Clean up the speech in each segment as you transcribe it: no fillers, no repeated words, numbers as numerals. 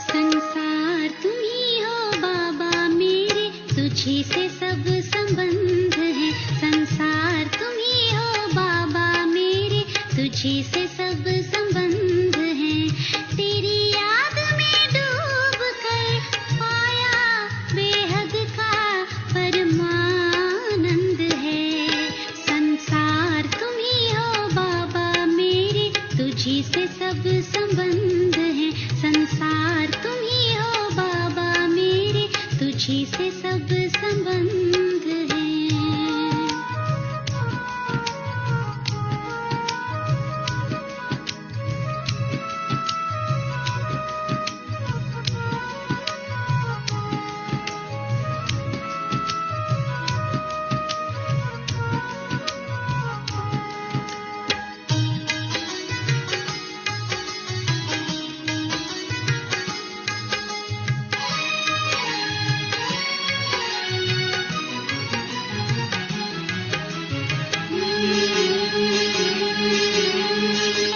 संसार तुम्ही हो बाबा मेरे, तुझी से सब संबंध है। संसार तुम्ही हो बाबा मेरे, तुझी से सब संबंध है। तेरी याद में डूब कर पाया बेहद का परमानंद है। संसार तुम्ही हो बाबा मेरे, तुझी से सब संबंध है। संसार तुम्ही हो बाबा मेरे, तुझी से सब संबंध है।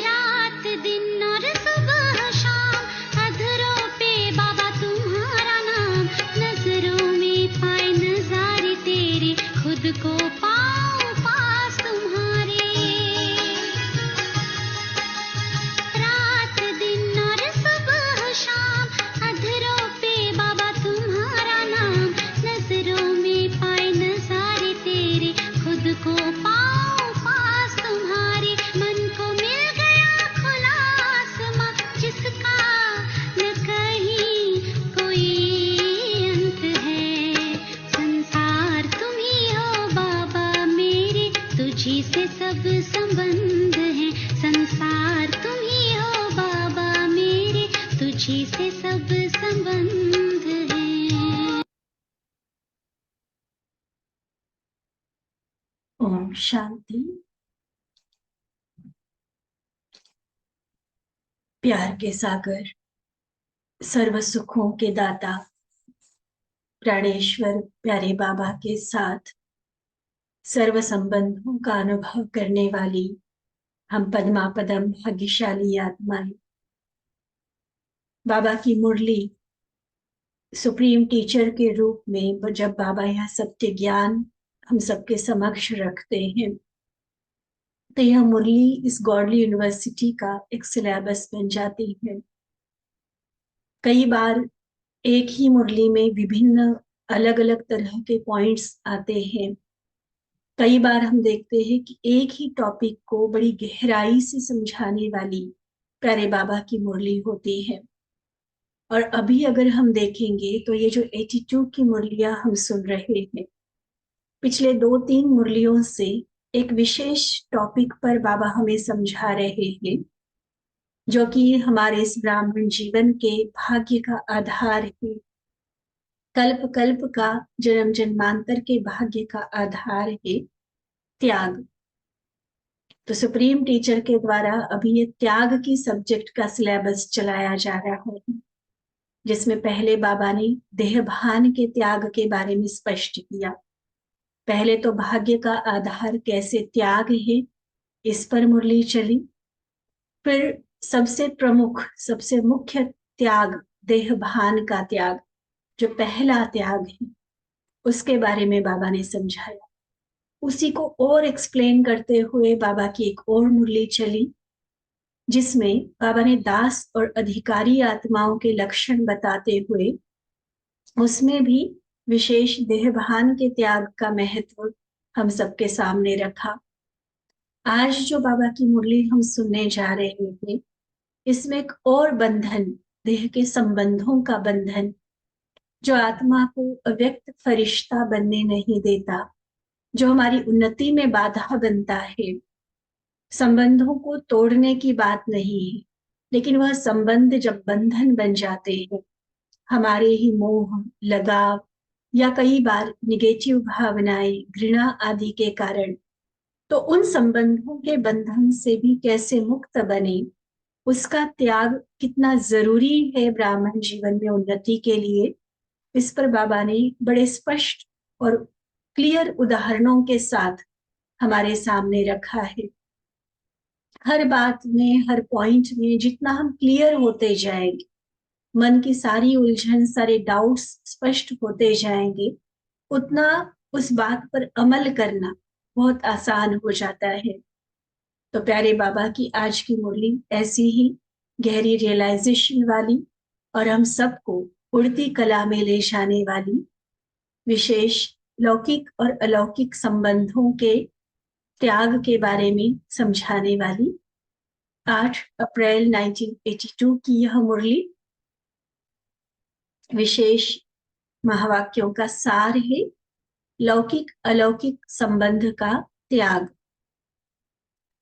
रात दिन और सुबह शाम अधरों पे बाबा तुम्हारा नाम। नजरों में पाए नजारे तेरे, खुद को पाऊं पास तुम्हारे। रात दिन और सुबह शाम अधरों पे बाबा तुम्हारा नाम। नजरों में पाए नजारे तेरे, खुद को पाऊं पास तुम्हारे। मन को मिल गया खुला आसमां, जिसका न कहीं कोई अंत है। संसार तुम्ही हो बाबा मेरे, तुझी से सब संबंध है। संसार तुम्ही हो बाबा मेरे, तुझी से सब संबंध है। ओम शांति। प्यार के सागर, सर्व सुखों के दाता प्राणेश्वर प्यारे बाबा के साथ सर्व संबंधों का अनुभव करने वाली हम पद्मा पदम भाग्यशाली आत्माएं, बाबा की मुरली सुप्रीम टीचर के रूप में जब बाबा यह सत्य ज्ञान हम सबके समक्ष रखते हैं, तो यह मुरली इस गॉडली यूनिवर्सिटी का एक सिलेबस बन जाती है। कई बार एक ही मुरली में विभिन्न अलग अलग तरह के पॉइंट्स आते हैं। कई बार हम देखते हैं कि एक ही टॉपिक को बड़ी गहराई से समझाने वाली प्यारे बाबा की मुरली होती है। और अभी अगर हम देखेंगे तो ये जो 82 की मुरलियां हम सुन रहे हैं, पिछले 2-3 मुरलियों से एक विशेष टॉपिक पर बाबा हमें समझा रहे हैं, जो कि हमारे इस ब्राह्मण जीवन के भाग्य का आधार है, कल्प कल्प का जन्म जन्मांतर के भाग्य का आधार है, त्याग। तो सुप्रीम टीचर के द्वारा अभी ये त्याग की सब्जेक्ट का सिलेबस चलाया जा रहा है, जिसमें पहले बाबा ने देहभान के त्याग के बारे में स्पष्ट किया। पहले तो भाग्य का आधार कैसे त्याग है, इस पर मुरली चली। फिर सबसे प्रमुख, सबसे मुख्य त्याग देहभान का त्याग, जो पहला त्याग है, उसके बारे में बाबा ने समझाया। उसी को और एक्सप्लेन करते हुए बाबा की एक और मुरली चली, जिसमें बाबा ने दास और अधिकारी आत्माओं के लक्षण बताते हुए उसमें भी विशेष देहभान के त्याग का महत्व हम सबके सामने रखा। आज जो बाबा की मुरली हम सुनने जा रहे हैं, इसमें एक और बंधन, देह के संबंधों का बंधन, जो आत्मा को अव्यक्त फरिश्ता बनने नहीं देता, जो हमारी उन्नति में बाधा बनता है। संबंधों को तोड़ने की बात नहीं है, लेकिन वह संबंध जब बंधन बन जाते हैं, हमारे ही मोह, लगाव या कई बार निगेटिव भावनाएं, घृणा आदि के कारण, तो उन संबंधों के बंधन से भी कैसे मुक्त बने, उसका त्याग कितना जरूरी है ब्राह्मण जीवन में उन्नति के लिए, इस पर बाबा ने बड़े स्पष्ट और क्लियर उदाहरणों के साथ हमारे सामने रखा है। हर बात में, हर पॉइंट में जितना हम क्लियर होते जाएंगे, मन की सारी उलझन, सारे डाउट्स स्पष्ट होते जाएंगे, उतना उस बात पर अमल करना बहुत आसान हो जाता है। तो प्यारे बाबा की आज की मुरली ऐसी ही गहरी रियलाइजेशन वाली और हम सबको उड़ती कला में ले जाने वाली, विशेष लौकिक और अलौकिक संबंधों के त्याग के बारे में समझाने वाली 8 अप्रैल 1982 की यह मुरली विशेष महावाक्यों का सार है, लौकिक अलौकिक संबंध का त्याग।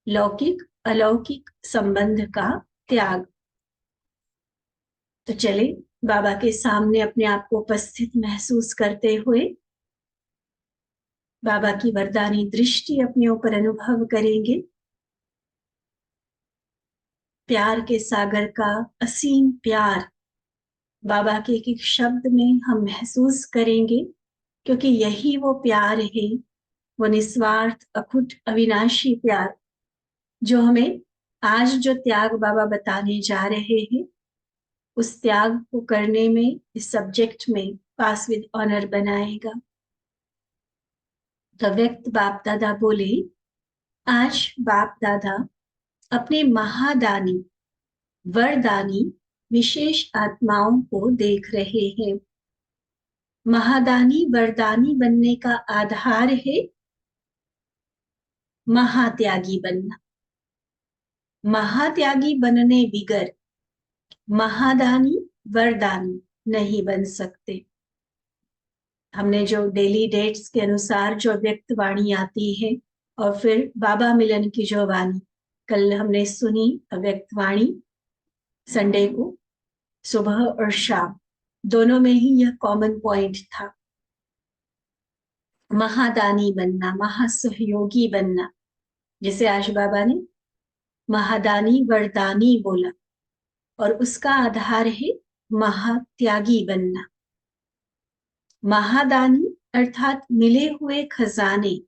लौकिक अलौकिक संबंध का त्याग। तो चले बाबा के सामने अपने आप को उपस्थित महसूस करते हुए बाबा की वरदानी दृष्टि अपने ऊपर अनुभव करेंगे। प्यार के सागर का असीम प्यार बाबा के एक एक शब्द में हम महसूस करेंगे, क्योंकि यही वो प्यार है, वो निस्वार्थ, अखुट, अविनाशी प्यार, जो हमें आज जो त्याग बाबा बताने जा रहे हैं, उस त्याग को करने में, इस सब्जेक्ट में पास विद ऑनर बनाएगा। तो व्यक्त बाप दादा बोले, आज बाप दादा अपने महादानी वरदानी विशेष आत्माओं को देख रहे हैं। महादानी वरदानी बनने का आधार है महात्यागी बनना। महात्यागी बनने बिगर महादानी वरदानी नहीं बन सकते। हमने जो डेली डेट्स के अनुसार जो व्यक्त वाणी आती है और फिर बाबा मिलन की जो वाणी कल हमने सुनी, व्यक्त वाणी संडे को सुबह और शाम दोनों में ही यह कॉमन पॉइंट था, महादानी बनना, महासहयोगी बनना। जिसे आज बाबा ने महादानी वरदानी बोला और उसका आधार है महात्यागी बनना। महादानी अर्थात मिले हुए खजाने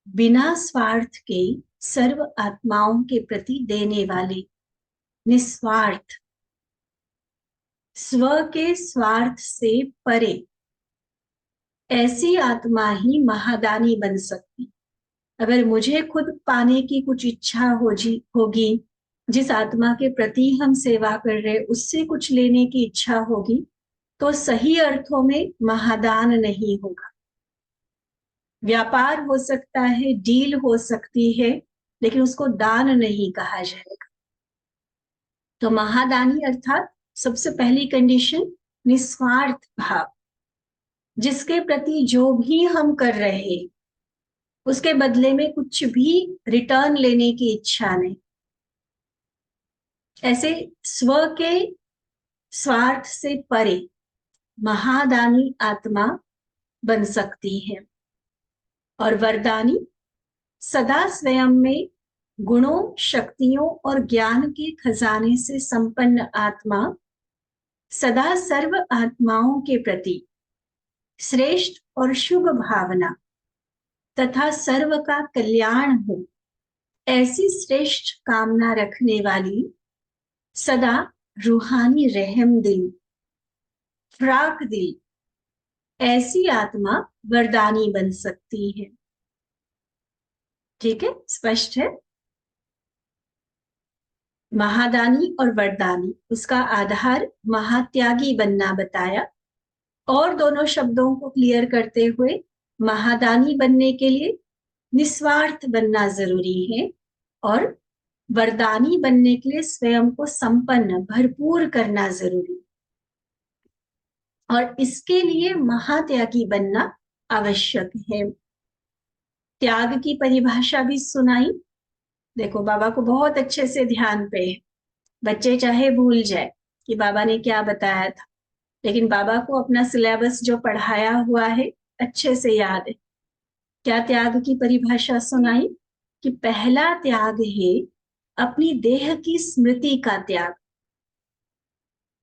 बिना स्वार्थ के सर्व आत्माओं के प्रति देने वाले, निस्वार्थ, स्व के स्वार्थ से परे, ऐसी आत्मा ही महादानी बन सकती। अगर मुझे खुद पाने की कुछ इच्छा होगी, जिस आत्मा के प्रति हम सेवा कर रहे उससे कुछ लेने की इच्छा होगी, तो सही अर्थों में महादान नहीं होगा। व्यापार हो सकता है, डील हो सकती है, लेकिन उसको दान नहीं कहा जाएगा। तो महादानी अर्थात सबसे पहली कंडीशन निस्वार्थ भाव, जिसके प्रति जो भी हम कर रहे हैं उसके बदले में कुछ भी रिटर्न लेने की इच्छा नहीं। ऐसे स्व के स्वार्थ से परे महादानी आत्मा बन सकती है। और वरदानी सदा स्वयं में गुणों, शक्तियों और ज्ञान के खजाने से संपन्न आत्मा, सदा सर्व आत्माओं के प्रति श्रेष्ठ और शुभ भावना तथा सर्व का कल्याण हो, ऐसी श्रेष्ठ कामना रखने वाली, सदा रूहानी रहम दिल, फ्राक दिल, ऐसी आत्मा वरदानी बन सकती है। ठीक है, स्पष्ट है। महादानी और वरदानी, उसका आधार महात्यागी बनना बताया। और दोनों शब्दों को क्लियर करते हुए, महादानी बनने के लिए निस्वार्थ बनना जरूरी है और वरदानी बनने के लिए स्वयं को संपन्न, भरपूर करना जरूरी, और इसके लिए महात्यागी बनना आवश्यक है। त्याग की परिभाषा भी सुनाई। देखो बाबा को बहुत अच्छे से ध्यान पे है। बच्चे चाहे भूल जाए कि बाबा ने क्या बताया था, लेकिन बाबा को अपना सिलेबस जो पढ़ाया हुआ है अच्छे से याद है। क्या त्याग की परिभाषा सुनाई कि पहला त्याग है अपनी देह की स्मृति का त्याग,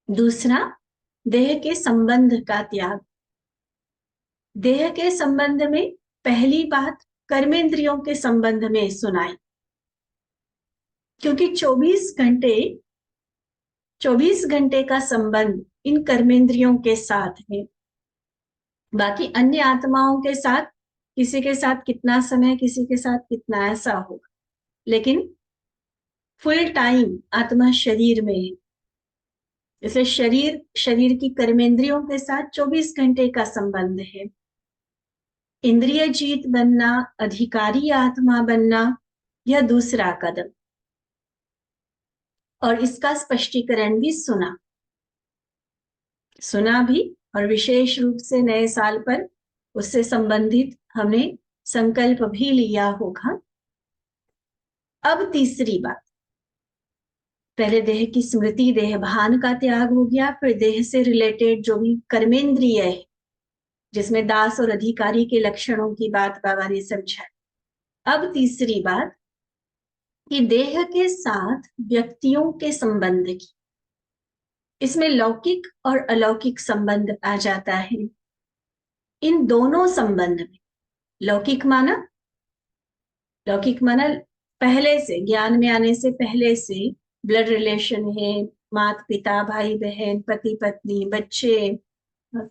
दूसरा देह के संबंध का त्याग। देह के संबंध में पहली बात कर्मेंद्रियों के संबंध में सुनाई, क्योंकि 24 घंटे का संबंध इन कर्मेंद्रियों के साथ है। बाकी अन्य आत्माओं के साथ किसी के साथ कितना समय, किसी के साथ कितना, ऐसा होगा, लेकिन फुल टाइम आत्मा शरीर में है। इसलिए शरीर की कर्मेंद्रियों के साथ 24 घंटे का संबंध है। इंद्रिय जीत बनना, अधिकारी आत्मा बनना, यह दूसरा कदम। और इसका स्पष्टीकरण भी सुना भी, और विशेष रूप से नए साल पर उससे संबंधित हमने संकल्प भी लिया होगा। अब तीसरी बात, पहले देह की स्मृति, देह भान का त्याग हो गया, फिर देह से रिलेटेड जो भी कर्मेंद्रिय है, जिसमें दास और अधिकारी के लक्षणों की बात बाबा ने समझा। अब तीसरी बात कि देह के साथ व्यक्तियों के संबंध की, इसमें लौकिक और अलौकिक संबंध आ जाता है। इन दोनों संबंध में लौकिक माना पहले से, ज्ञान में आने से पहले से ब्लड रिलेशन है, माता पिता, भाई बहन, पति पत्नी, बच्चे,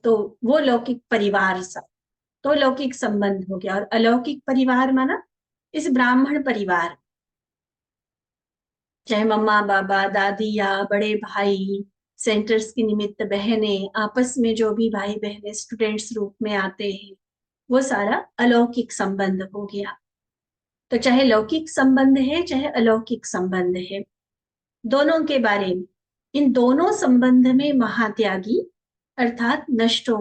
तो वो लौकिक परिवार सा, तो लौकिक संबंध हो गया। और अलौकिक परिवार माना इस ब्राह्मण परिवार, चाहे मम्मा बाबा, दादी या बड़े भाई, सेंटर्स की निमित्त बहनें, आपस में जो भी भाई बहनें स्टूडेंट्स रूप में आते हैं, वो सारा अलौकिक संबंध हो गया। तो चाहे लौकिक संबंध है चाहे अलौकिक संबंध है, दोनों के बारे में, इन दोनों संबंध में महात्यागी अर्थात नष्टो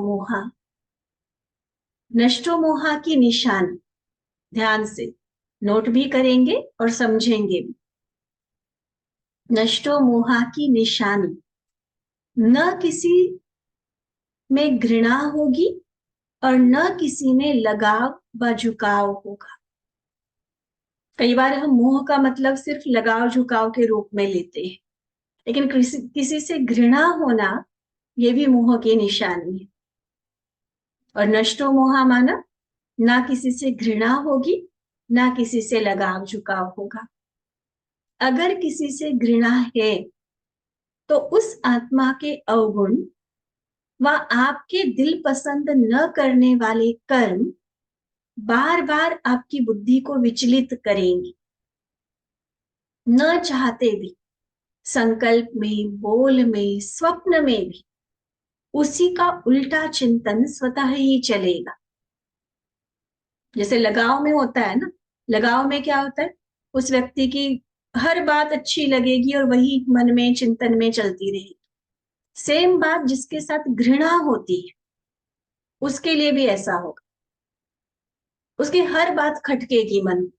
मोहा की निशानी ध्यान से नोट भी करेंगे और समझेंगे भी। नष्टो मोहा की निशानी, न किसी में घृणा होगी और न किसी में लगाव व झुकाव होगा। कई बार हम मोह का मतलब सिर्फ लगाव झुकाव के रूप में लेते हैं, लेकिन किसी से घृणा होना ये भी मोह की निशानी है। और नष्टो मोहा माना ना किसी से घृणा होगी, ना किसी से लगाव झुकाव होगा। अगर किसी से घृणा है तो उस आत्मा के अवगुण व आपके दिल पसंद न करने वाले कर्म बार बार आपकी बुद्धि को विचलित करेंगे। न चाहते भी संकल्प में, बोल में, स्वप्न में भी उसी का उल्टा चिंतन स्वतः ही चलेगा। जैसे लगाव में होता है ना, लगाव में क्या होता है, उस व्यक्ति की हर बात अच्छी लगेगी और वही मन में चिंतन में चलती रहेगी। सेम बात जिसके साथ घृणा होती है उसके लिए भी ऐसा होगा, उसकी हर बात खटकेगी मन,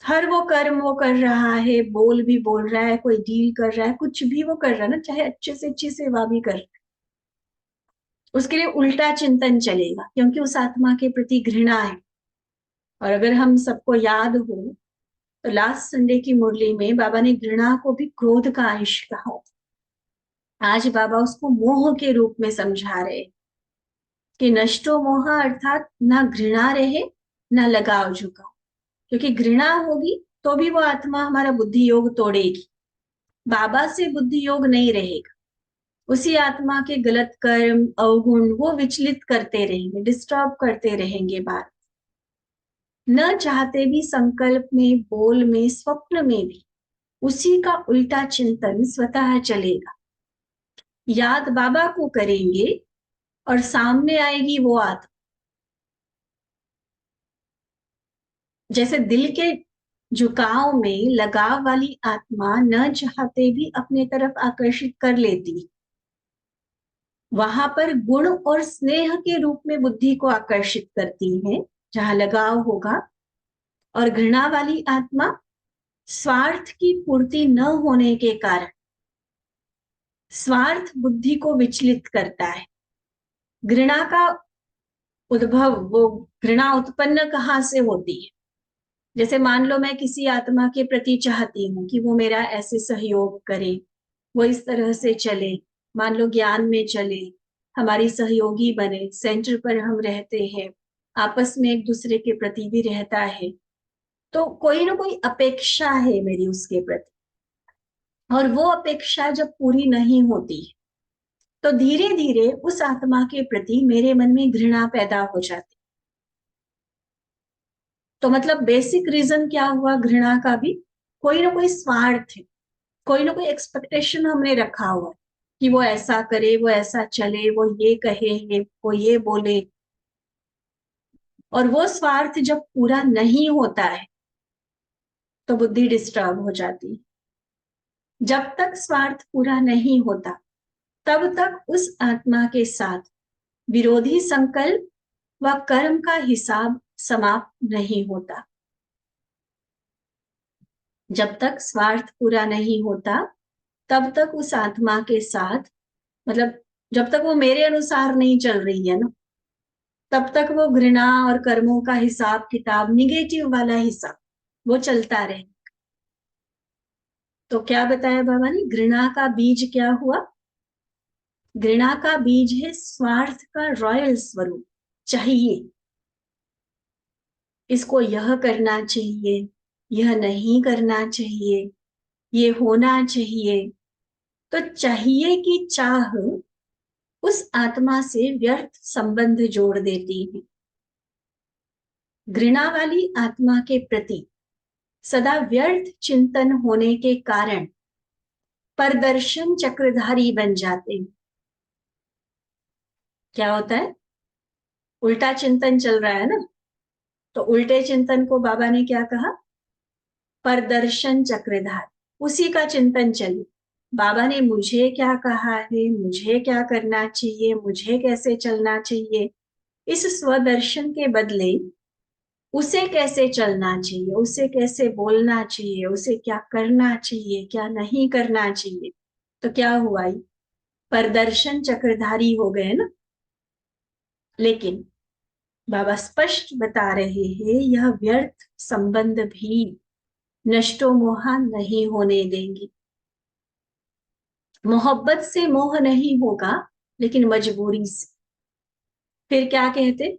हर वो कर्म वो कर रहा है, बोल भी बोल रहा है, कोई डील कर रहा है, कुछ भी वो कर रहा है ना, चाहे अच्छे से अच्छी सेवा भी कर रहा है, उसके लिए उल्टा चिंतन चलेगा, क्योंकि उस आत्मा के प्रति घृणा है। और अगर हम सबको याद हो तो लास्ट संडे की मुरली में बाबा ने घृणा को भी क्रोध का अंश कहा। आज बाबा उसको मोह के रूप में समझा रहे कि नष्टो मोह अर्थात ना घृणा रहे ना लगाव झुकाव, क्योंकि घृणा होगी तो भी वो आत्मा हमारा बुद्धि योग तोड़ेगी, बाबा से बुद्धि योग नहीं रहेगा। उसी आत्मा के गलत कर्म अवगुण वो विचलित करते रहेंगे, डिस्टर्ब करते रहेंगे बात। न चाहते भी संकल्प में, बोल में, स्वप्न में भी उसी का उल्टा चिंतन स्वतः चलेगा। याद बाबा को करेंगे और सामने आएगी वो आत्मा। जैसे दिल के झुकाव में लगाव वाली आत्मा न चाहते भी अपने तरफ आकर्षित कर लेती, वहां पर गुण और स्नेह के रूप में बुद्धि को आकर्षित करती है जहां लगाव होगा। और घृणा वाली आत्मा स्वार्थ की पूर्ति न होने के कारण स्वार्थ बुद्धि को विचलित करता है। घृणा का उद्भव, वो घृणा उत्पन्न कहाँ से होती है? जैसे मान लो मैं किसी आत्मा के प्रति चाहती हूँ कि वो मेरा ऐसे सहयोग करे, वो इस तरह से चले, मान लो ज्ञान में चले, हमारी सहयोगी बने, सेंटर पर हम रहते हैं, आपस में एक दूसरे के प्रति भी रहता है, तो कोई ना कोई अपेक्षा है मेरी उसके प्रति, और वो अपेक्षा जब पूरी नहीं होती तो धीरे धीरे उस आत्मा के प्रति मेरे मन में घृणा पैदा हो जाती। तो मतलब बेसिक रीजन क्या हुआ घृणा का भी? कोई ना कोई स्वार्थ है, कोई ना कोई एक्सपेक्टेशन हमने रखा हुआ है कि वो ऐसा करे, वो ऐसा चले, वो ये कहे, वो ये बोले, और वो स्वार्थ जब पूरा नहीं होता है तो बुद्धि डिस्टर्ब हो जाती है। जब तक स्वार्थ पूरा नहीं होता तब तक उस आत्मा के साथ विरोधी संकल्प व कर्म का हिसाब समाप्त नहीं होता। जब तक स्वार्थ पूरा नहीं होता तब तक उस आत्मा के साथ, मतलब जब तक वो मेरे अनुसार नहीं चल रही है ना, तब तक वो घृणा और कर्मों का हिसाब किताब, निगेटिव वाला हिसाब, वो चलता रहे। तो क्या बताया बाबा ने? घृणा का बीज क्या हुआ? घृणा का बीज है स्वार्थ का रॉयल स्वरूप, चाहिए, इसको यह करना चाहिए, यह नहीं करना चाहिए, ये होना चाहिए। तो चाहिए की चाह उस आत्मा से व्यर्थ संबंध जोड़ देती है। घृणा वाली आत्मा के प्रति सदा व्यर्थ चिंतन होने के कारण परदर्शन चक्रधारी बन जाते हैं। क्या होता है? उल्टा चिंतन चल रहा है ना, तो उल्टे चिंतन को बाबा ने क्या कहा? परदर्शन चक्रधारी। उसी का चिंतन चले, बाबा ने मुझे क्या कहा है, मुझे क्या करना चाहिए, मुझे कैसे चलना चाहिए, इस स्वदर्शन के बदले उसे कैसे चलना चाहिए, उसे कैसे बोलना चाहिए, उसे क्या करना चाहिए, क्या नहीं करना चाहिए। तो क्या हुआ? परदर्शन चक्रधारी हो गए ना। लेकिन बाबा स्पष्ट बता रहे हैं यह व्यर्थ संबंध भी नष्टो मोहा नहीं होने देंगी। मोहब्बत से मोह नहीं होगा, लेकिन मजबूरी से। फिर क्या कहते?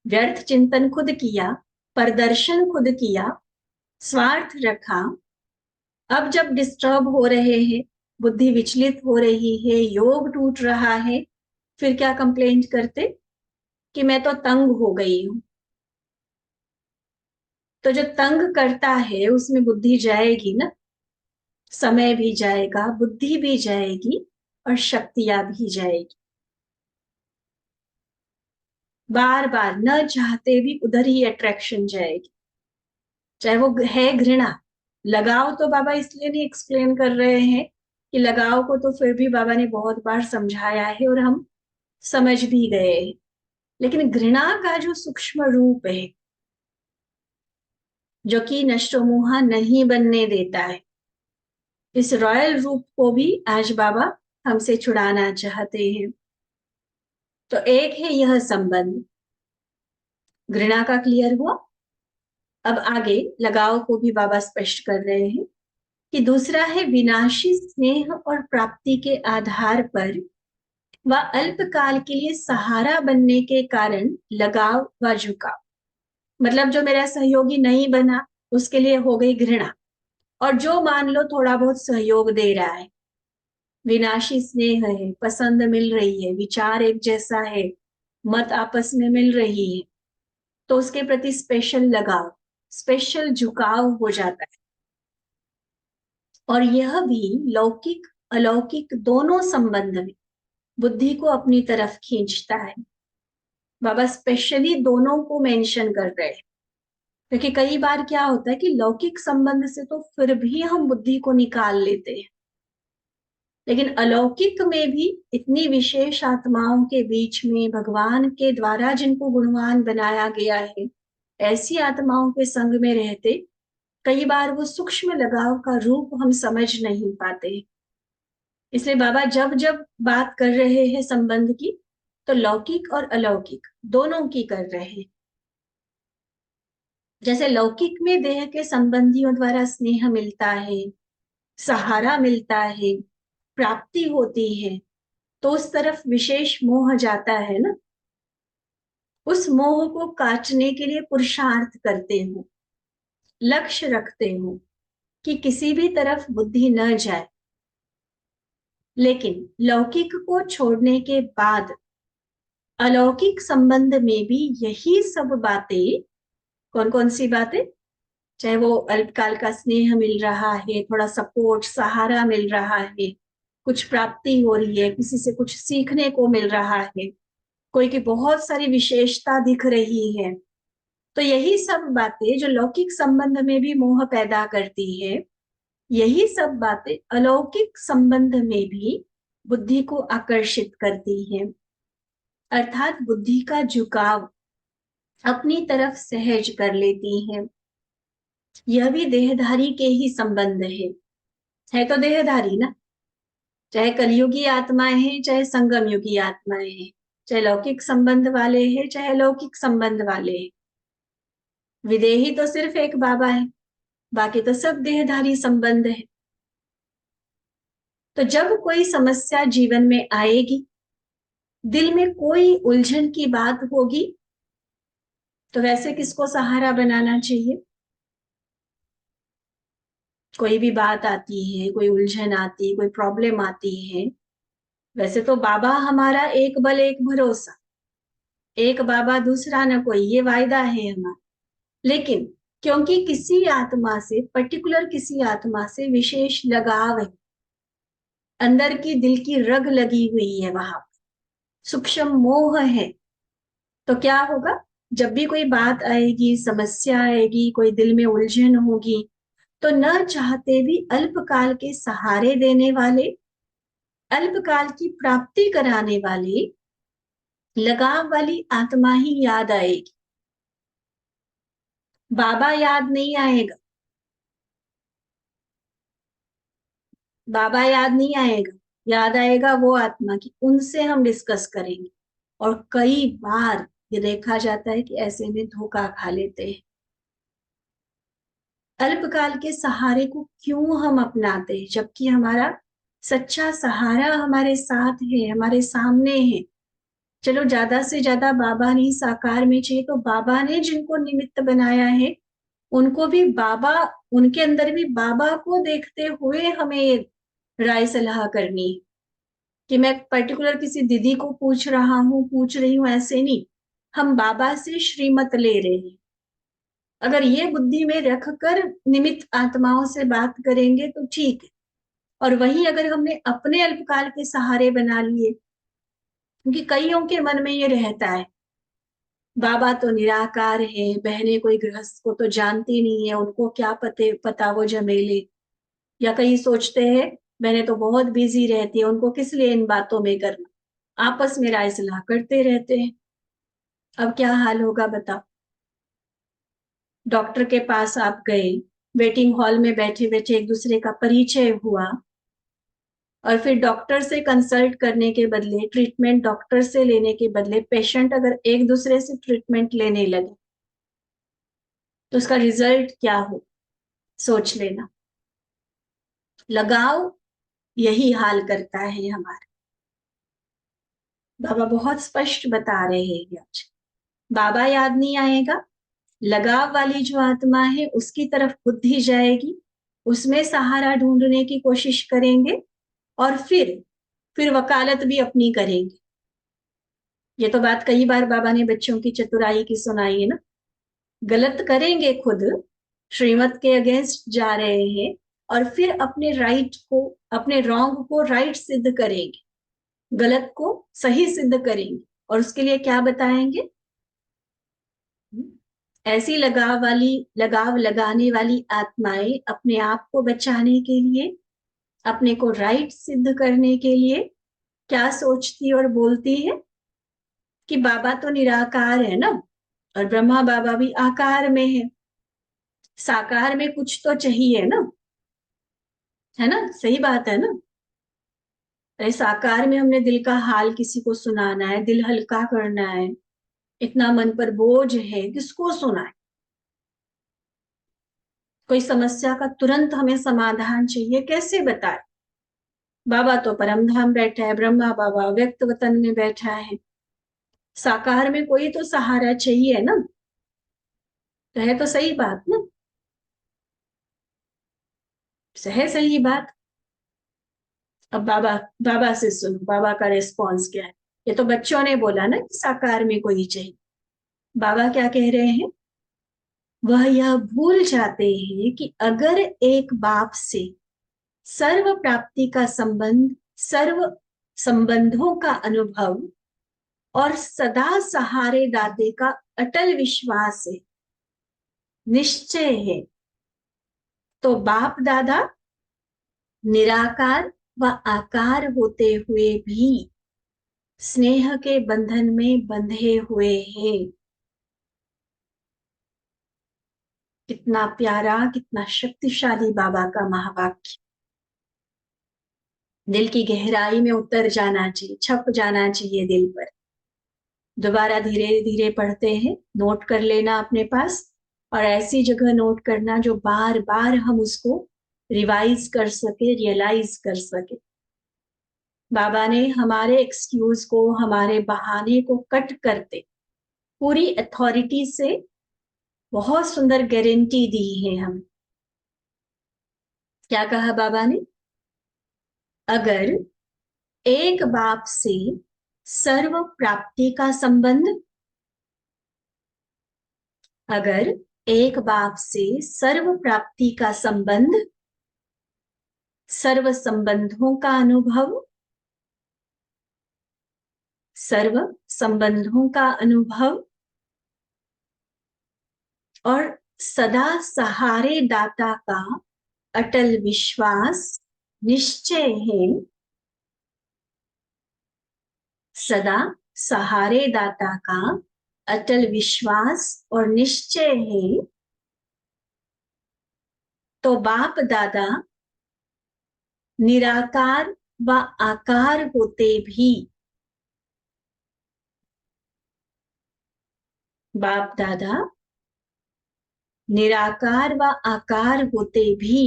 व्यर्थ चिंतन खुद किया, प्रदर्शन खुद किया, स्वार्थ रखा, अब जब डिस्टर्ब हो रहे हैं, बुद्धि विचलित हो रही है, योग टूट रहा है, फिर क्या कंप्लेंट करते? कि मैं तो तंग हो गई हूं। तो जो तंग करता है उसमें बुद्धि जाएगी ना, समय भी जाएगा, बुद्धि भी जाएगी, और शक्तियां भी जाएगी। बार बार न चाहते भी उधर ही अट्रैक्शन जाएगी, चाहे वो है घृणा। लगाव तो बाबा इसलिए नहीं एक्सप्लेन कर रहे हैं कि लगाव को तो फिर भी बाबा ने बहुत बार समझाया है और हम समझ भी गए हैं, लेकिन घृणा का जो सूक्ष्म रूप है जो कि नष्टोमोहा नहीं बनने देता है, इस रॉयल रूप को भी आज बाबा हमसे छुड़ाना चाहते हैं। तो एक है यह संबंध, घृणा का क्लियर हुआ। अब आगे लगाव को भी बाबा स्पष्ट कर रहे हैं कि दूसरा है विनाशी स्नेह और प्राप्ति के आधार पर व अल्पकाल के लिए सहारा बनने के कारण लगाव व झुकाव। मतलब जो मेरा सहयोगी नहीं बना उसके लिए हो गई घृणा, और जो मान लो थोड़ा बहुत सहयोग दे रहा है, विनाशी स्नेह है, पसंद मिल रही है, विचार एक जैसा है, मत आपस में मिल रही है, तो उसके प्रति स्पेशल लगाव, स्पेशल झुकाव हो जाता है। और यह भी लौकिक अलौकिक दोनों संबंध में बुद्धि को अपनी तरफ खींचता है। बाबा स्पेशली दोनों को मेंशन कर रहे हैं, क्योंकि कई बार क्या होता है कि लौकिक संबंध से तो फिर भी हम बुद्धि को निकाल लेते हैं, लेकिन अलौकिक में भी इतनी विशेष आत्माओं के बीच में भगवान के द्वारा जिनको गुणवान बनाया गया है, ऐसी आत्माओं के संग में रहते कई बार वो सूक्ष्म लगाव का रूप हम समझ नहीं पाते। इसलिए बाबा जब जब बात कर रहे हैं संबंध की, तो लौकिक और अलौकिक दोनों की कर रहे हैं। जैसे लौकिक में देह के संबंधियों द्वारा स्नेह मिलता है, सहारा मिलता है, प्राप्ति होती है, तो उस तरफ विशेष मोह जाता है ना। उस मोह को काटने के लिए पुरुषार्थ करते हो, लक्ष्य रखते हो कि किसी भी तरफ बुद्धि न जाए। लेकिन लौकिक को छोड़ने के बाद अलौकिक संबंध में भी यही सब बातें, कौन कौन सी बातें, चाहे वो अल्पकाल का स्नेह मिल रहा है, थोड़ा सपोर्ट सहारा मिल रहा है, कुछ प्राप्ति हो रही है, किसी से कुछ सीखने को मिल रहा है, कोई की बहुत सारी विशेषता दिख रही है, तो यही सब बातें जो लौकिक संबंध में भी मोह पैदा करती है, यही सब बातें अलौकिक संबंध में भी बुद्धि को आकर्षित करती है। अर्थात बुद्धि का झुकाव अपनी तरफ सहज कर लेती है। यह भी देहधारी के ही संबंध है तो देहधारी ना, चाहे कलयुगी आत्माएं हैं, चाहे संगम युगी आत्माएं हैं, चाहे लौकिक संबंध वाले हैं, चाहे लौकिक संबंध वाले हैं। विदेही तो सिर्फ एक बाबा है, बाकी तो सब देहधारी संबंध है। तो जब कोई समस्या जीवन में आएगी, दिल में कोई उलझन की बात होगी, तो वैसे किसको सहारा बनाना चाहिए? कोई भी बात आती है, कोई उलझन आती, कोई प्रॉब्लम आती है, वैसे तो बाबा हमारा एक बल एक भरोसा, एक बाबा दूसरा न कोई, ये वायदा है हमारा। लेकिन क्योंकि किसी आत्मा से, पर्टिकुलर किसी आत्मा से विशेष लगाव है, अंदर की दिल की रग लगी हुई है, वहां सूक्ष्म मोह है, तो क्या होगा? जब भी कोई बात आएगी, समस्या आएगी, कोई दिल में उलझन होगी, तो न चाहते भी अल्पकाल के सहारे देने वाले, अल्पकाल की प्राप्ति कराने वाली लगाव वाली आत्मा ही याद आएगी। बाबा याद नहीं आएगा, बाबा याद नहीं आएगा, याद आएगा वो आत्मा की, उनसे हम डिस्कस करेंगे। और कई बार ये देखा जाता है कि ऐसे में धोखा खा लेते हैं। अल्पकाल के सहारे को क्यों हम अपनाते हैं, जबकि हमारा सच्चा सहारा हमारे साथ है, हमारे सामने है। चलो ज्यादा से ज्यादा बाबा नहीं साकार में चाहिए, तो बाबा ने जिनको निमित्त बनाया है उनको भी बाबा, उनके अंदर भी बाबा को देखते हुए हमें राय सलाह करनी है। कि मैं पर्टिकुलर किसी दीदी को पूछ रही हूँ, ऐसे नहीं। हम बाबा से श्रीमत ले रहे हैं। अगर ये बुद्धि में रखकर निमित्त आत्माओं से बात करेंगे तो ठीक है। और वही अगर हमने अपने अल्पकाल के सहारे बना लिए, क्योंकि कईयों के मन में ये रहता है बाबा तो निराकार है, बहनें कोई गृहस्थ को तो जानती नहीं है, उनको क्या पता वो झमेले। या कई सोचते हैं बहनें तो बहुत बिजी रहती है, उनको किस लिए इन बातों में करना, आपस में राय सलाह करते रहते हैं। अब क्या हाल होगा बताओ? डॉक्टर के पास आप गए, वेटिंग हॉल में बैठे बैठे एक दूसरे का परिचय हुआ, और फिर डॉक्टर से कंसल्ट करने के बदले, ट्रीटमेंट डॉक्टर से लेने के बदले पेशेंट अगर एक दूसरे से ट्रीटमेंट लेने लगे, तो उसका रिजल्ट क्या हो? सोच लेना। लगाव यही हाल करता है हमारा। बाबा बहुत स्पष्ट बता रहे हैं आज। बाबा याद नहीं आएगा, लगाव वाली जो आत्मा है उसकी तरफ बुद्धि जाएगी, उसमें सहारा ढूंढने की कोशिश करेंगे, और फिर वकालत भी अपनी करेंगे। ये तो बात कई बार बाबा ने बच्चों की चतुराई की सुनाई है ना। गलत करेंगे खुद, श्रीमत के अगेंस्ट जा रहे हैं, और फिर अपने राइट को, अपने रॉन्ग को राइट सिद्ध करेंगे, गलत को सही सिद्ध करेंगे। और उसके लिए क्या बताएंगे? ऐसी लगाव लगाने वाली आत्माएं अपने आप को बचाने के लिए, अपने को राइट सिद्ध करने के लिए क्या सोचती और बोलती है कि बाबा तो निराकार है ना, और ब्रह्मा बाबा भी आकार में है, साकार में कुछ तो चाहिए ना, है ना, सही बात है ना। अरे साकार में हमने दिल का हाल किसी को सुनाना है, दिल हल्का करना है, इतना मन पर बोझ है, किसको सुनाए। कोई समस्या का तुरंत हमें समाधान चाहिए, कैसे बताए। बाबा तो परम धाम बैठा है, ब्रह्मा बाबा व्यक्त वतन में बैठा है, साकार में कोई तो सहारा चाहिए ना। तो है तो सही बात ना, है सही बात। अब बाबा, बाबा से सुनो बाबा का रिस्पॉन्स क्या है। ये तो बच्चों ने बोला ना कि साकार में कोई चाहिए। बाबा क्या कह रहे हैं, वह यह भूल जाते हैं कि अगर एक बाप से सर्व प्राप्ति का संबंध, सर्व संबंधों का अनुभव और सदा सहारे दाते का अटल विश्वास है, निश्चय है, तो बाप दादा निराकार व आकार होते हुए भी स्नेह के बंधन में बंधे हुए हैं। कितना प्यारा, कितना शक्तिशाली बाबा का महावाक्य। दिल की गहराई में उतर जाना चाहिए, छप जाना चाहिए दिल पर। दोबारा धीरे धीरे पढ़ते हैं, नोट कर लेना अपने पास, और ऐसी जगह नोट करना जो बार बार हम उसको रिवाइज कर सके, रियलाइज कर सके। बाबा ने हमारे एक्सक्यूज को, हमारे बहाने को कट करते पूरी अथॉरिटी से बहुत सुंदर गारंटी दी है हमें। क्या कहा बाबा ने, अगर एक बाप से सर्व प्राप्ति का संबंध, अगर एक बाप से सर्व प्राप्ति का संबंध, सर्व संबंधों का अनुभव, सर्व संबंधों का अनुभव और सदा सहारे दाता का अटल विश्वास, निश्चय है, सदा सहारे दाता का अटल विश्वास और निश्चय है, तो बाप दादा निराकार व आकार होते भी, बाप दादा निराकार व आकार होते भी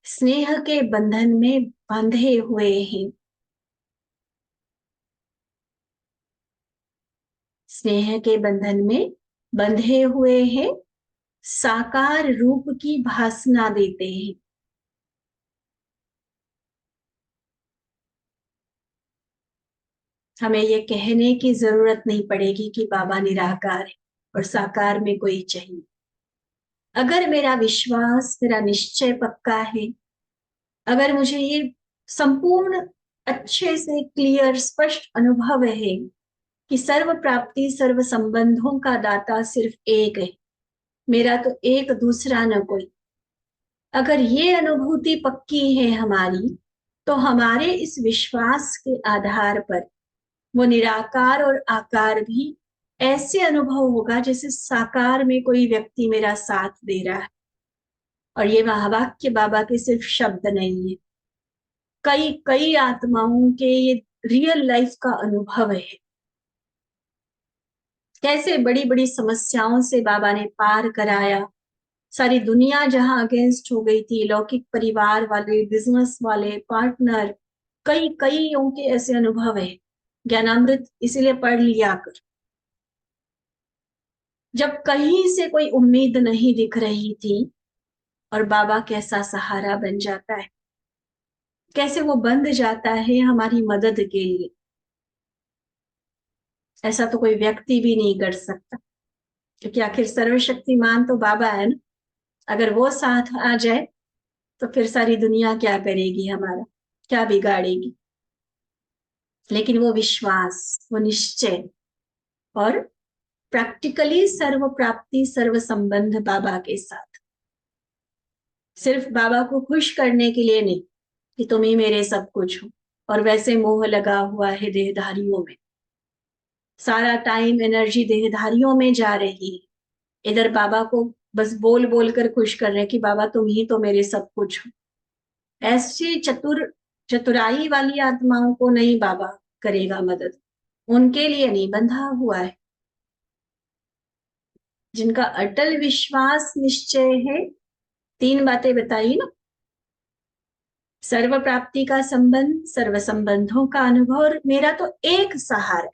स्नेह के बंधन में बंधे हुए हैं। स्नेह के बंधन में बंधे हुए हैं, साकार रूप की भासना देते हैं। हमें ये कहने की जरूरत नहीं पड़ेगी कि बाबा निराकार है और साकार में कोई चाहिए। अगर मेरा विश्वास, मेरा निश्चय पक्का है, अगर मुझे ये संपूर्ण अच्छे से क्लियर स्पष्ट अनुभव है कि सर्व प्राप्ति, सर्व संबंधों का दाता सिर्फ एक है, मेरा तो एक, दूसरा न कोई, अगर ये अनुभूति पक्की है हमारी, तो हमारे इस विश्वास के आधार पर वो निराकार और आकार भी ऐसे अनुभव होगा जैसे साकार में कोई व्यक्ति मेरा साथ दे रहा है। और ये महावाक्य बाबा के सिर्फ शब्द नहीं है, कई कई आत्माओं के ये रियल लाइफ का अनुभव है। कैसे बड़ी बड़ी समस्याओं से बाबा ने पार कराया, सारी दुनिया जहां अगेंस्ट हो गई थी, लौकिक परिवार वाले, बिजनेस वाले, पार्टनर, कई कईयों के ऐसे अनुभव है। ज्ञानामृत इसीलिए पढ़ लिया कर। जब कहीं से कोई उम्मीद नहीं दिख रही थी, और बाबा कैसा सहारा बन जाता है, कैसे वो बंध जाता है हमारी मदद के लिए। ऐसा तो कोई व्यक्ति भी नहीं कर सकता, क्योंकि आखिर सर्वशक्तिमान तो बाबा है ना। अगर वो साथ आ जाए तो फिर सारी दुनिया क्या करेगी, हमारा क्या बिगाड़ेगी। लेकिन वो विश्वास, वो निश्चय और प्रैक्टिकली सर्व प्राप्ति, सर्व संबंध बाबा के साथ, सिर्फ बाबा को खुश करने के लिए नहीं कि तुम ही मेरे सब कुछ हो, और वैसे मोह लगा हुआ है देहधारियों में, सारा टाइम एनर्जी देहधारियों में जा रही है, इधर बाबा को बस बोल बोल कर खुश कर रहे हैं कि बाबा तुम ही तो मेरे सब कुछ हो। ऐसी चतुराई वाली आत्माओं को नहीं बाबा करेगा मदद, उनके लिए नहीं बंधा हुआ है। जिनका अटल विश्वास निश्चय है, तीन बातें बताई ना, सर्व प्राप्ति का संबंध, सर्व संबंधों का अनुभव, और मेरा तो एक सहारा,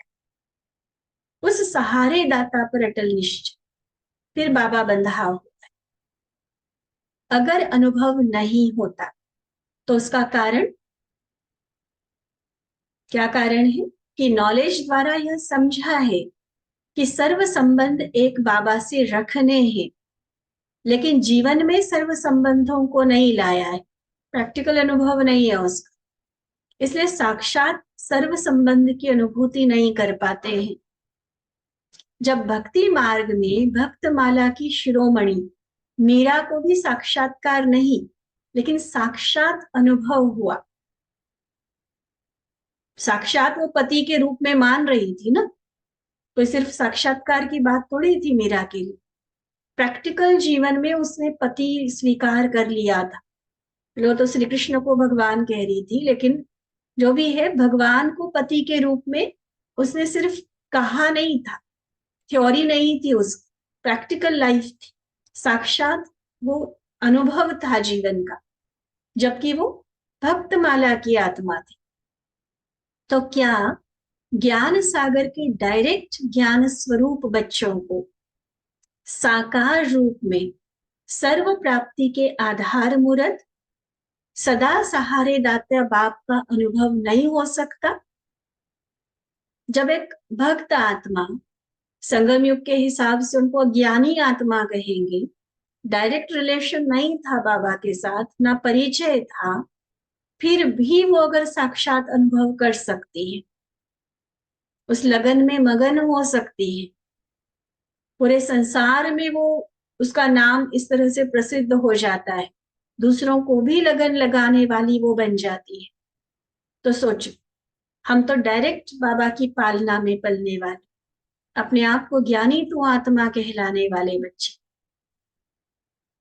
उस सहारे दाता पर अटल निश्चय, फिर बाबा बंधा हो। अगर अनुभव नहीं होता तो उसका कारण क्या कारण है कि नॉलेज द्वारा यह समझा है कि सर्व संबंध एक बाबा से रखने हैं, लेकिन जीवन में सर्व संबंधों को नहीं लाया है, प्रैक्टिकल अनुभव नहीं है उसका, इसलिए साक्षात सर्व संबंध की अनुभूति नहीं कर पाते हैं। जब भक्ति मार्ग में भक्त माला की शिरोमणि मीरा को भी साक्षात्कार नहीं लेकिन साक्षात अनुभव हुआ, साक्षात वो पति के रूप में मान रही थी ना, तो सिर्फ साक्षात्कार की बात थोड़ी थी मीरा के लिए, प्रैक्टिकल जीवन में उसने पति स्वीकार कर लिया था। वो तो श्री कृष्ण को भगवान कह रही थी, लेकिन जो भी है भगवान को पति के रूप में उसने सिर्फ कहा नहीं था, थ्योरी नहीं थी, उस प्रैक्टिकल लाइफ थी, साक्षात वो अनुभव था जीवन का, जबकि वो भक्त माला की आत्मा थी। तो क्या ज्ञान सागर के डायरेक्ट ज्ञान स्वरूप बच्चों को साकार रूप में सर्व प्राप्ति के आधार मूर्त सदा सहारे दाता बाप का अनुभव नहीं हो सकता? जब एक भक्त आत्मा, संगम युग के हिसाब से उनको ज्ञानी आत्मा कहेंगे, डायरेक्ट रिलेशन नहीं था बाबा के साथ, ना परिचय था, फिर भी वो अगर साक्षात अनुभव कर सकती है, उस लगन में मगन हो सकती है, पूरे संसार में वो उसका नाम इस तरह से प्रसिद्ध हो जाता है, दूसरों को भी लगन लगाने वाली वो बन जाती है। तो सोचो, हम तो डायरेक्ट बाबा की पालना में पलने वाले, अपने आप को ज्ञानी तू आत्मा कहलाने वाले बच्चे,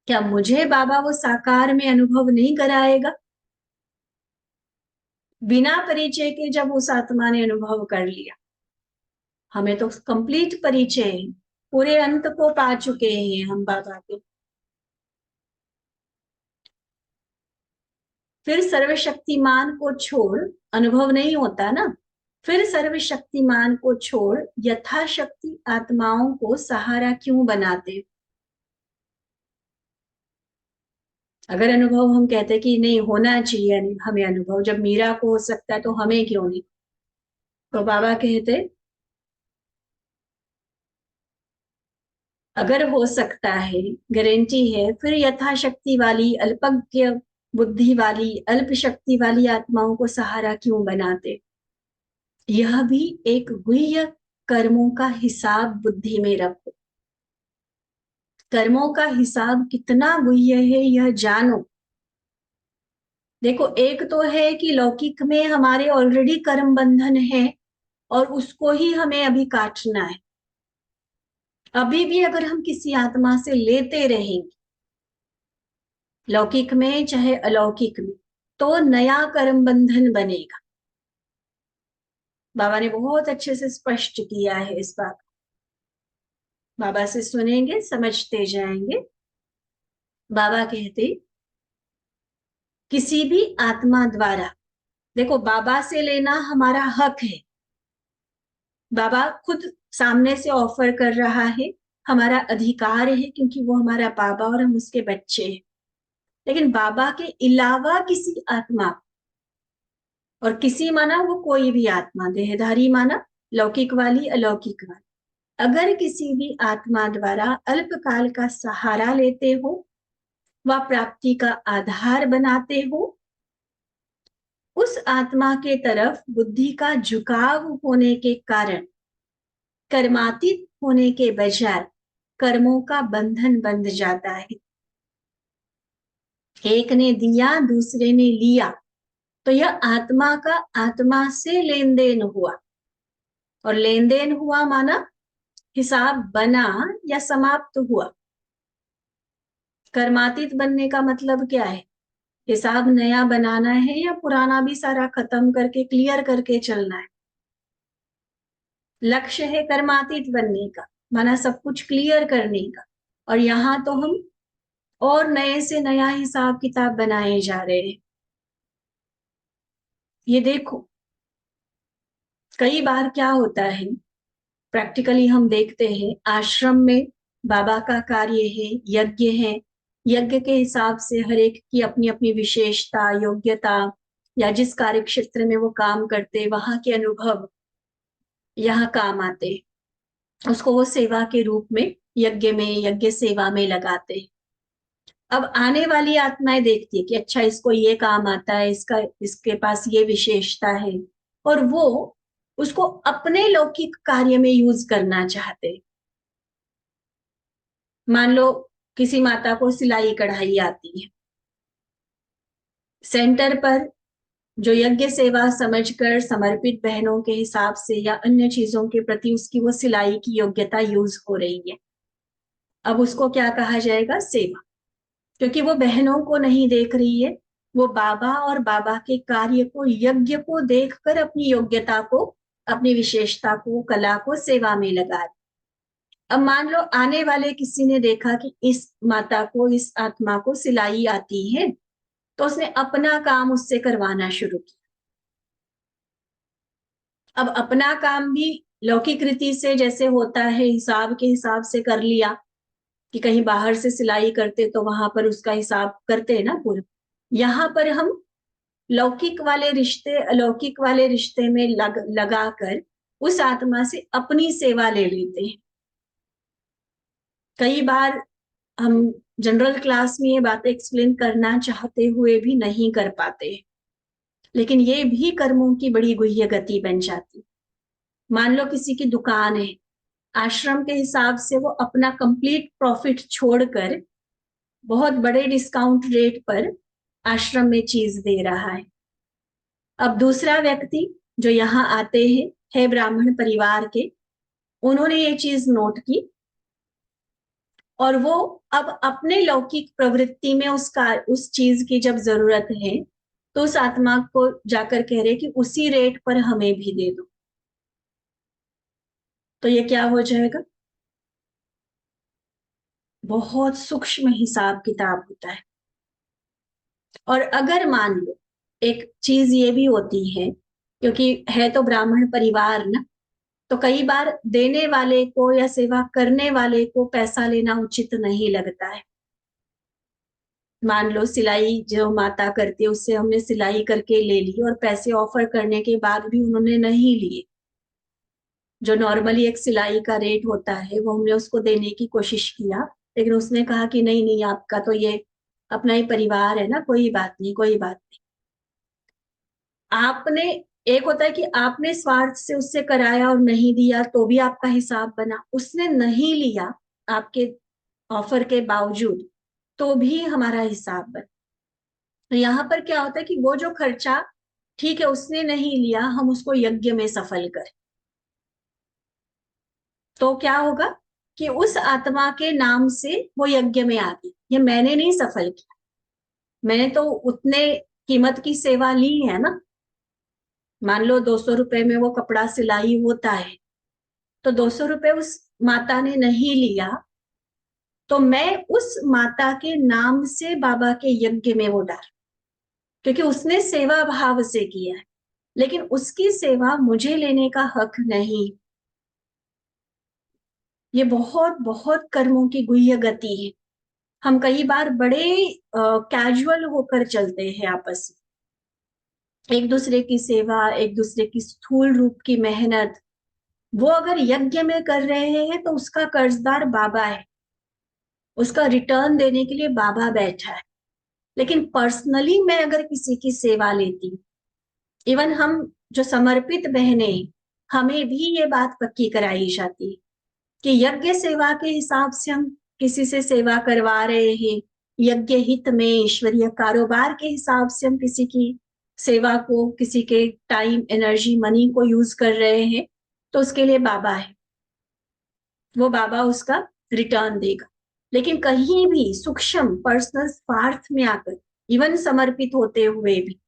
क्या मुझे बाबा वो साकार में अनुभव नहीं कराएगा? बिना परिचय के जब उस आत्मा ने अनुभव कर लिया, हमें तो कंप्लीट परिचय है, पूरे अंत को पा चुके हैं हम बाबा के। फिर सर्वशक्तिमान को छोड़ अनुभव नहीं होता ना, फिर सर्वशक्तिमान को छोड़ यथाशक्ति आत्माओं को सहारा क्यों बनाते? अगर अनुभव हम कहते कि नहीं होना चाहिए हमें अनुभव, जब मीरा को हो सकता है तो हमें क्यों नहीं? तो बाबा कहते अगर हो सकता है, गारंटी है, फिर यथाशक्ति वाली, अल्पज्ञ बुद्धि वाली, अल्प शक्ति वाली आत्माओं को सहारा क्यों बनाते? यह भी एक गुह्य कर्मों का हिसाब बुद्धि में रखो। कर्मों का हिसाब कितना गुह्य है यह जानो। देखो, एक तो है कि लौकिक में हमारे ऑलरेडी कर्म बंधन है और उसको ही हमें अभी काटना है। अभी भी अगर हम किसी आत्मा से लेते रहेंगे, लौकिक में चाहे अलौकिक में, तो नया कर्म बंधन बनेगा। बाबा ने बहुत अच्छे से स्पष्ट किया है इस बात। बाबा से सुनेंगे, समझते जाएंगे। बाबा कहते किसी भी आत्मा द्वारा, देखो बाबा से लेना हमारा हक है, बाबा खुद सामने से ऑफर कर रहा है, हमारा अधिकार है क्योंकि वो हमारा बाबा और हम उसके बच्चे हैं। लेकिन बाबा के अलावा किसी आत्मा, और किसी माना वो कोई भी आत्मा, देहधारी माना, लौकिक वाली, अलौकिक वाली, अगर किसी भी आत्मा द्वारा अल्पकाल का सहारा लेते हो व प्राप्ति का आधार बनाते हो, उस आत्मा के तरफ बुद्धि का झुकाव होने के कारण कर्मातीत होने के बजाय कर्मों का बंधन बंध जाता है। एक ने दिया, दूसरे ने लिया, तो यह आत्मा का आत्मा से लेन देन हुआ, और लेन देन हुआ माना हिसाब बना या समाप्त हुआ? कर्मातीत बनने का मतलब क्या है? हिसाब नया बनाना है या पुराना भी सारा खत्म करके क्लियर करके चलना है? लक्ष्य है कर्मातीत बनने का, माना सब कुछ क्लियर करने का। और यहाँ तो हम और नए से नया हिसाब किताब बनाए जा रहे हैं। ये देखो, कई बार क्या होता है, प्रैक्टिकली हम देखते हैं आश्रम में बाबा का कार्य है, यज्ञ है। यज्ञ के हिसाब से हर एक की अपनी अपनी विशेषता, योग्यता, या जिस कार्य क्षेत्र में वो काम करते वहां के अनुभव यहाँ काम आते, उसको वो सेवा के रूप में यज्ञ में, यज्ञ सेवा में लगाते। अब आने वाली आत्माएं देखती है कि अच्छा इसको ये काम आता है, इसका इसके पास ये विशेषता है, और वो उसको अपने लौकिक कार्य में यूज करना चाहते। मान लो किसी माता को सिलाई कढ़ाई आती है, सेंटर पर जो यज्ञ सेवा समझकर समर्पित बहनों के हिसाब से या अन्य चीजों के प्रति उसकी वो सिलाई की योग्यता यूज हो रही है। अब उसको क्या कहा जाएगा? सेवा। क्योंकि वो बहनों को नहीं देख रही है, वो बाबा और बाबा के कार्य को, यज्ञ को देखकर अपनी योग्यता को, अपनी विशेषता को, कला को सेवा में लगा रही। अब मान लो आने वाले किसी ने देखा कि इस माता को, इस आत्मा को सिलाई आती है, तो उसने अपना काम उससे करवाना शुरू किया। अब अपना काम भी लौकिक रीति से जैसे होता है, हिसाब के हिसाब से कर लिया, कि कहीं बाहर से सिलाई करते तो वहां पर उसका हिसाब करते हैं ना पूरा। यहाँ पर हम लौकिक वाले रिश्ते, अलौकिक वाले रिश्ते में लगा कर उस आत्मा से अपनी सेवा ले लेते हैं। कई बार हम जनरल क्लास में ये बातें एक्सप्लेन करना चाहते हुए भी नहीं कर पाते, लेकिन ये भी कर्मों की बड़ी गुह्य गति बन जाती। मान लो किसी की दुकान है, आश्रम के हिसाब से वो अपना कंप्लीट प्रॉफिट छोड़कर बहुत बड़े डिस्काउंट रेट पर आश्रम में चीज दे रहा है। अब दूसरा व्यक्ति जो यहाँ आते हैं, है ब्राह्मण परिवार के, उन्होंने ये चीज नोट की और वो अब अपने लौकिक प्रवृत्ति में उस चीज की जब जरूरत है तो उस आत्मा को जाकर कह रहे कि उसी रेट पर हमें भी दे दो। तो ये क्या हो जाएगा? बहुत सूक्ष्म हिसाब किताब होता है। और अगर मान लो एक चीज ये भी होती है, क्योंकि है तो ब्राह्मण परिवार ना, तो कई बार देने वाले को या सेवा करने वाले को पैसा लेना उचित नहीं लगता है। मान लो सिलाई जो माता करती है उससे हमने सिलाई करके ले ली और पैसे ऑफर करने के बाद भी उन्होंने नहीं लिए। जो नॉर्मली एक सिलाई का रेट होता है वो हमने उसको देने की कोशिश किया, लेकिन उसने कहा कि नहीं नहीं, आपका तो ये अपना ही परिवार है ना, कोई बात नहीं, कोई बात नहीं। आपने, एक होता है कि आपने स्वार्थ से उससे कराया और नहीं दिया तो भी आपका हिसाब बना, उसने नहीं लिया आपके ऑफर के बावजूद तो भी हमारा हिसाब बना। तो यहाँ पर क्या होता है कि वो जो खर्चा, ठीक है उसने नहीं लिया, हम उसको यज्ञ में सफल करें, तो क्या होगा कि उस आत्मा के नाम से वो यज्ञ में आ गई। ये मैंने नहीं सफल किया, मैंने तो उतने कीमत की सेवा ली है ना। मान लो 200 रुपए में वो कपड़ा सिलाई होता है, तो 200 रुपए उस माता ने नहीं लिया, तो मैं उस माता के नाम से बाबा के यज्ञ में वो डाल, क्योंकि उसने सेवा भाव से किया है, लेकिन उसकी सेवा मुझे लेने का हक नहीं। ये बहुत बहुत कर्मों की गुह्य गति है। हम कई बार बड़े कैजुअल होकर चलते हैं आपस में, एक दूसरे की सेवा, एक दूसरे की स्थूल रूप की मेहनत, वो अगर यज्ञ में कर रहे हैं तो उसका कर्जदार बाबा है, उसका रिटर्न देने के लिए बाबा बैठा है। लेकिन पर्सनली मैं अगर किसी की सेवा लेती, इवन हम जो समर्पित बहने, हमें भी ये बात पक्की कराई जाती कि यज्ञ सेवा के हिसाब से हम किसी से सेवा करवा रहे हैं, यज्ञ हित में ईश्वरीय कारोबार के हिसाब से हम किसी की सेवा को, किसी के टाइम, एनर्जी, मनी को यूज कर रहे हैं, तो उसके लिए बाबा है। वो बाबा उसका रिटर्न देगा। लेकिन कहीं भी सूक्ष्म पर्सनल स्वार्थ में आकर, इवन समर्पित होते हुए भी,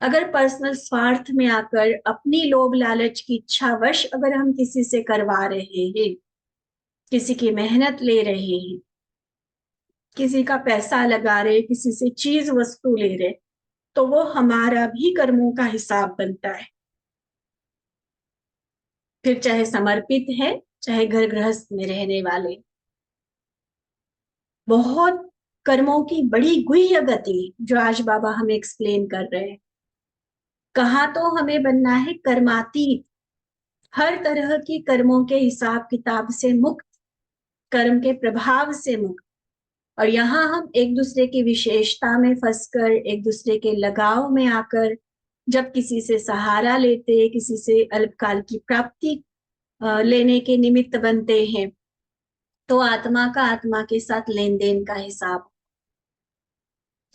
अगर पर्सनल स्वार्थ में आकर अपनी लोभ लालच की इच्छावश अगर हम किसी से करवा रहे हैं, किसी की मेहनत ले रहे हैं, किसी का पैसा लगा रहे, किसी से चीज वस्तु ले रहे, तो वो हमारा भी कर्मों का हिसाब बनता है। फिर चाहे समर्पित है, चाहे घर गृहस्थ में रहने वाले। बहुत कर्मों की बड़ी गुह्य गति जो आज बाबा हमें एक्सप्लेन कर रहे हैं। कहा तो हमें बनना है कर्मातीत, हर तरह की कर्मों के हिसाब किताब से मुक्त, कर्म के प्रभाव से मुक्त। और यहाँ हम एक दूसरे की विशेषता में फंसकर, एक दूसरे के लगाव में आकर, जब किसी से सहारा लेते, किसी से अल्पकाल की प्राप्ति लेने के निमित्त बनते हैं, तो आत्मा का आत्मा के साथ लेन देन का हिसाब।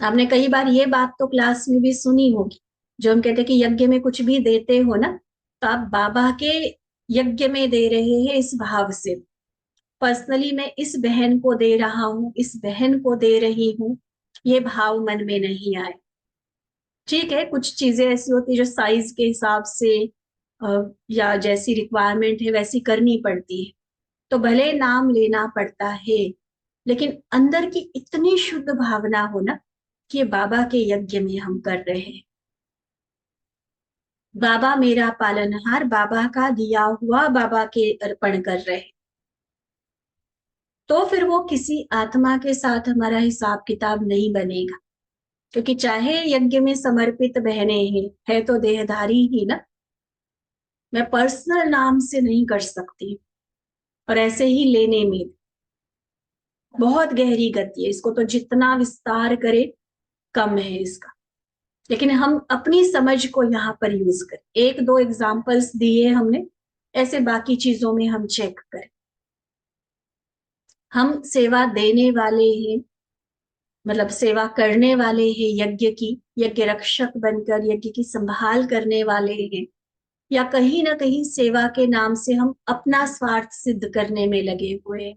आपने कई बार ये बात तो क्लास में भी सुनी होगी, जो हम कहते हैं कि यज्ञ में कुछ भी देते हो ना, तो आप बाबा के यज्ञ में दे रहे हैं इस भाव से। पर्सनली मैं इस बहन को दे रहा हूँ, इस बहन को दे रही हूँ, ये भाव मन में नहीं आए। ठीक है, कुछ चीजें ऐसी होती है जो साइज के हिसाब से या जैसी रिक्वायरमेंट है वैसी करनी पड़ती है, तो भले नाम लेना पड़ता है, लेकिन अंदर की इतनी शुद्ध भावना हो ना कि ये बाबा के यज्ञ में हम कर रहे हैं। बाबा मेरा पालनहार, बाबा का दिया हुआ बाबा के अर्पण कर रहे हैं, तो फिर वो किसी आत्मा के साथ हमारा हिसाब किताब नहीं बनेगा। क्योंकि चाहे यज्ञ में समर्पित बहने हैं, है तो देहधारी ही ना, मैं पर्सनल नाम से नहीं कर सकती। और ऐसे ही लेने में बहुत गहरी गति है, इसको तो जितना विस्तार करे कम है इसका। लेकिन हम अपनी समझ को यहाँ पर यूज करें, एक दो एग्जाम्पल्स दिए हमने, ऐसे बाकी चीजों में हम चेक करें। हम सेवा देने वाले हैं, मतलब सेवा करने वाले हैं यज्ञ की, यज्ञ रक्षक बनकर यज्ञ की संभाल करने वाले हैं, या कहीं ना कहीं सेवा के नाम से हम अपना स्वार्थ सिद्ध करने में लगे हुए हैं।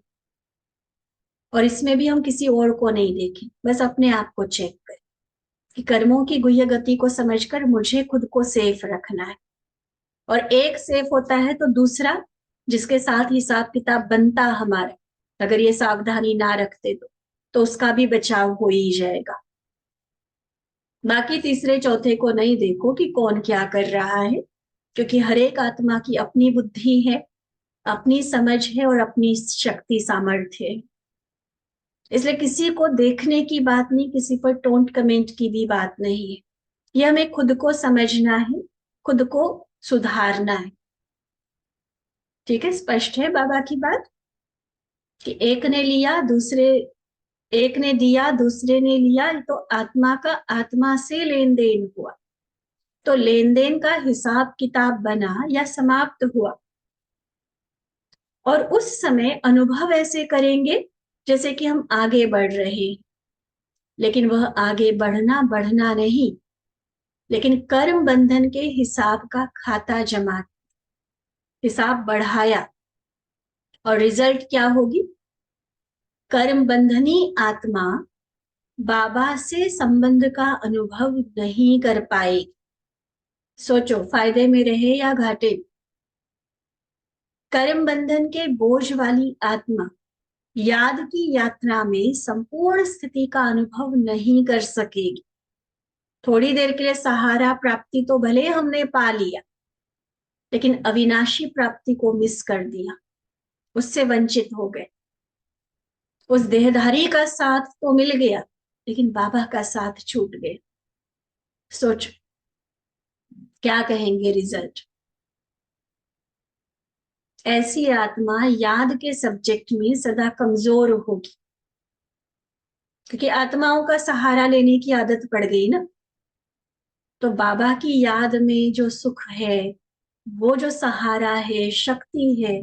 और इसमें भी हम किसी और को नहीं देखें, बस अपने आप को चेक करें कि कर्मों की गुह्य गति को समझकर मुझे खुद को सेफ रखना है। और एक सेफ होता है तो दूसरा जिसके साथ हिसाब किताब बनता हमारा, अगर ये सावधानी ना रखते तो उसका भी बचाव हो ही जाएगा। बाकी तीसरे चौथे को नहीं देखो कि कौन क्या कर रहा है, क्योंकि हर एक आत्मा की अपनी बुद्धि है, अपनी समझ है और अपनी शक्ति सामर्थ्य है। इसलिए किसी को देखने की बात नहीं, किसी पर टोंट कमेंट की भी बात नहीं है। ये हमें खुद को समझना है, खुद को सुधारना है। ठीक है, स्पष्ट है बाबा की बात कि एक ने लिया दूसरे, एक ने दिया दूसरे ने लिया, तो आत्मा का आत्मा से लेन देन हुआ, तो लेन देन का हिसाब किताब बना या समाप्त हुआ। और उस समय अनुभव ऐसे करेंगे जैसे कि हम आगे बढ़ रहे हैं, लेकिन वह आगे बढ़ना बढ़ना नहीं, लेकिन कर्म बंधन के हिसाब का खाता जमा, हिसाब बढ़ाया, और रिजल्ट क्या होगी? कर्म बंधनी आत्मा बाबा से संबंध का अनुभव नहीं कर पाएगी। सोचो, फायदे में रहे या घाटे। कर्म बंधन के बोझ वाली आत्मा याद की यात्रा में संपूर्ण स्थिति का अनुभव नहीं कर सकेगी। थोड़ी देर के लिए सहारा प्राप्ति तो भले हमने पा लिया, लेकिन अविनाशी प्राप्ति को मिस कर दिया, उससे वंचित हो गए। उस देहधारी का साथ तो मिल गया, लेकिन बाबा का साथ छूट गया। सोचो क्या कहेंगे रिजल्ट? ऐसी आत्मा याद के सब्जेक्ट में सदा कमजोर होगी, क्योंकि आत्माओं का सहारा लेने की आदत पड़ गई ना। तो बाबा की याद में जो सुख है, वो जो सहारा है, शक्ति है,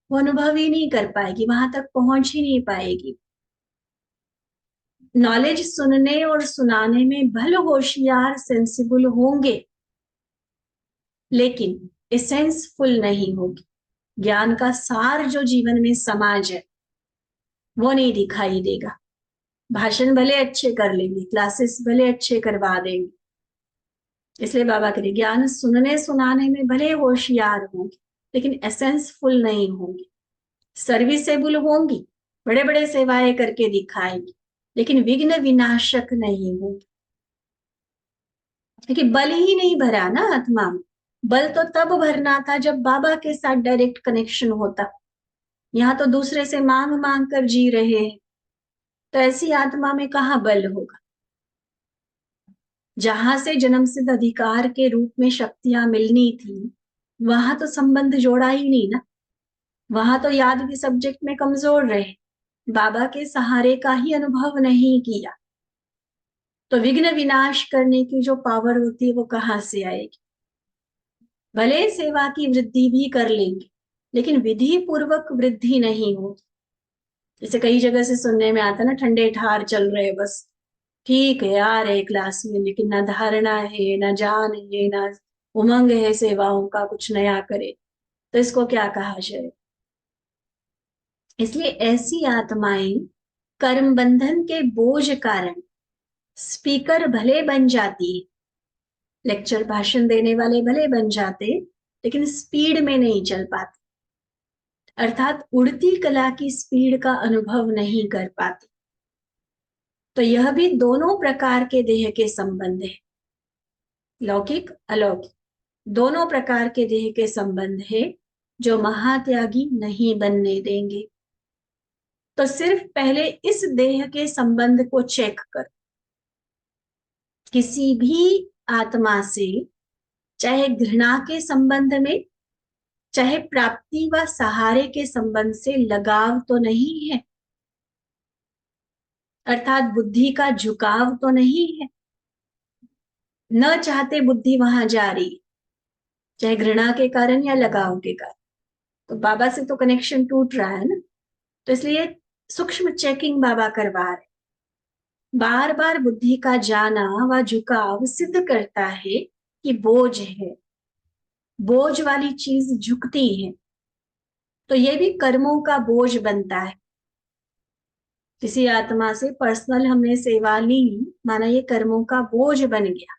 वो अनुभव ही नहीं कर पाएगी, वहां तक पहुंच ही नहीं पाएगी। नॉलेज सुनने और सुनाने में भले होशियार सेंसिबल होंगे, लेकिन एसेंस फुल नहीं होगी। ज्ञान का सार जो जीवन में समाज है वो नहीं दिखाई देगा। भाषण भले अच्छे कर लेंगे, क्लासेस भले अच्छे करवा देंगे, इसलिए बाबा कह रहे ज्ञान सुनने सुनाने में भले होशियार होंगे लेकिन एसेंसफुल नहीं होंगे। सर्विसेबल होंगी, बड़े बड़े सेवाएं करके दिखाएंगी, लेकिन विघ्न विनाशक नहीं होंगी, क्योंकि बल ही नहीं भरा ना आत्मा में। बल तो तब भरना था जब बाबा के साथ डायरेक्ट कनेक्शन होता। यहाँ तो दूसरे से मांग मांग कर जी रहे हैं, तो ऐसी आत्मा में कहाँ बल होगा। जहां से जन्म सिद्ध अधिकार के रूप में शक्तियां मिलनी थी वहां तो संबंध जोड़ा ही नहीं ना। वहां तो याद के सब्जेक्ट में कमजोर रहे, बाबा के सहारे का ही अनुभव नहीं किया, तो विघ्न विनाश करने की जो पावर होती है वो कहाँ से आएगी। भले सेवा की वृद्धि भी कर लेंगे लेकिन विधि पूर्वक वृद्धि नहीं होगी। जैसे कई जगह से सुनने में आता ना, ठंडे ठार चल रहे बस, ठीक है आ रहे क्लास में लेकिन ना धारणा है, ना जान है, ना उमंग है सेवाओं का, कुछ नया करे, तो इसको क्या कहा जाए। इसलिए ऐसी आत्माएं कर्म बंधन के बोझ कारण स्पीकर भले बन जाती है, लेक्चर भाषण देने वाले भले बन जाते, लेकिन स्पीड में नहीं चल पाते, अर्थात उड़ती कला की स्पीड का अनुभव नहीं कर पाते। तो यह भी दोनों प्रकार के देह के संबंध है, लौकिक अलौकिक दोनों प्रकार के देह के संबंध है, जो महात्यागी नहीं बनने देंगे। तो सिर्फ पहले इस देह के संबंध को चेक कर, किसी भी आत्मा से चाहे घृणा के संबंध में चाहे प्राप्ति व सहारे के संबंध से लगाव तो नहीं है, अर्थात बुद्धि का झुकाव तो नहीं है, न चाहते बुद्धि वहां जा रही, चाहे घृणा के कारण या लगाव के कारण। तो बाबा से तो कनेक्शन टूट रहा है ना, तो इसलिए सूक्ष्म चेकिंग बाबा करवा रहे। बार बार बुद्धि का जाना व झुकाव सिद्ध करता है कि बोझ है, बोझ वाली चीज झुकती है, तो ये भी कर्मों का बोझ बनता है। किसी आत्मा से पर्सनल हमने सेवा ली, माना ये कर्मों का बोझ बन गया,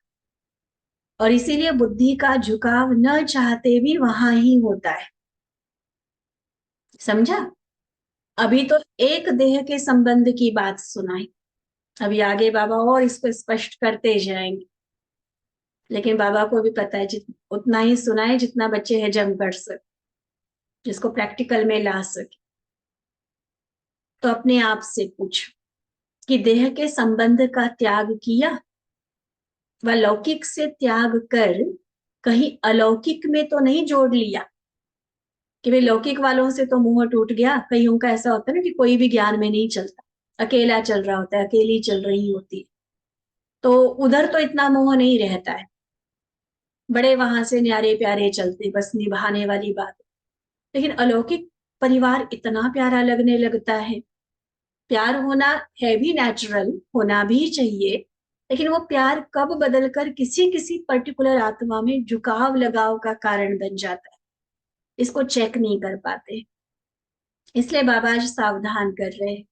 और इसीलिए बुद्धि का झुकाव न चाहते भी वहां ही होता है। समझा। अभी तो एक देह के संबंध की बात सुनाई, अभी आगे बाबा और इसको स्पष्ट करते जाएंगे, लेकिन बाबा को भी पता है उतना ही सुनाए जितना बच्चे हजम कर सके, जिसको प्रैक्टिकल में ला सके। तो अपने आप से पूछो कि देह के संबंध का त्याग किया व लौकिक से त्याग कर कहीं अलौकिक में तो नहीं जोड़ लिया, कि भाई लौकिक वालों से तो मुंह टूट गया। कईयों का ऐसा होता है ना कि कोई भी ज्ञान में नहीं चलता, अकेला चल रहा होता है, अकेली चल रही होती है, तो उधर तो इतना मोह नहीं रहता है, बड़े वहां से न्यारे प्यारे चलते, बस निभाने वाली बात। लेकिन अलौकिक परिवार इतना प्यारा लगने लगता है। प्यार होना है भी नेचुरल, होना भी चाहिए, लेकिन वो प्यार कब बदलकर किसी किसी पर्टिकुलर आत्मा में झुकाव लगाव का कारण बन जाता है, इसको चेक नहीं कर पाते। इसलिए बाबा आज सावधान कर रहे हैं